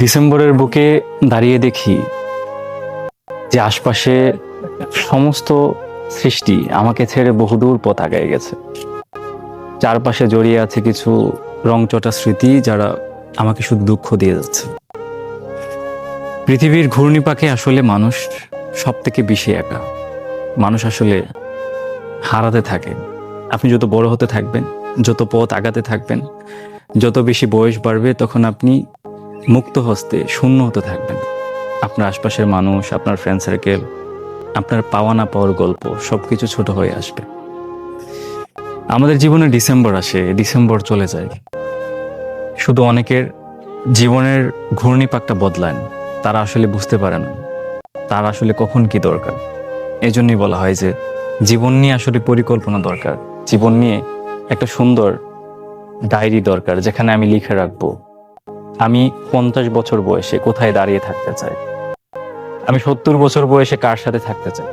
ডিসেম্বরের বুকে দাঁড়িয়ে দেখি যে আশপাশে সমস্ত সৃষ্টি আমাকে ছেড়ে বহুদূর পথ আগায় গেছে। চারপাশে জড়িয়ে আছে কিছু রংচটা স্মৃতি, যারা আমাকে শুধু দুঃখ দিয়ে যাচ্ছে। পৃথিবীর ঘূর্ণিপাকে আসলে মানুষ সব থেকে বেশি একা। মানুষ আসলে হারাতে থাকে। আপনি যত বড় হতে থাকবেন, যত পথ আগাতে থাকবেন, যত বেশি বয়স বাড়বে, তখন আপনি মুক্ত হস্তে শূন্য হতে থাকবেন। আপনার আশপাশের মানুষ, আপনার ফ্রেন্ড সার্কেল, আপনার পাওয়া না পাওয়ার গল্প সবকিছু ছোট হয়ে আসবে। আমাদের জীবনে ডিসেম্বর আসে, ডিসেম্বর চলে যায়। শুধু অনেকের জীবনের ঘূর্ণিপাকটা বদলান, তারা আসলে বুঝতে পারে না তার আসলে কখন কি দরকার। এই জন্যই বলা হয় যে জীবন নিয়ে আসলে পরিকল্পনা দরকার। জীবন নিয়ে একটা সুন্দর ডায়েরি দরকার, যেখানে আমি লিখে রাখবো আমি 50 বছর বয়সে কোথায় দাঁড়িয়ে থাকতে চাই, আমি 70 বছর বয়সে কার সাথে থাকতে চাই।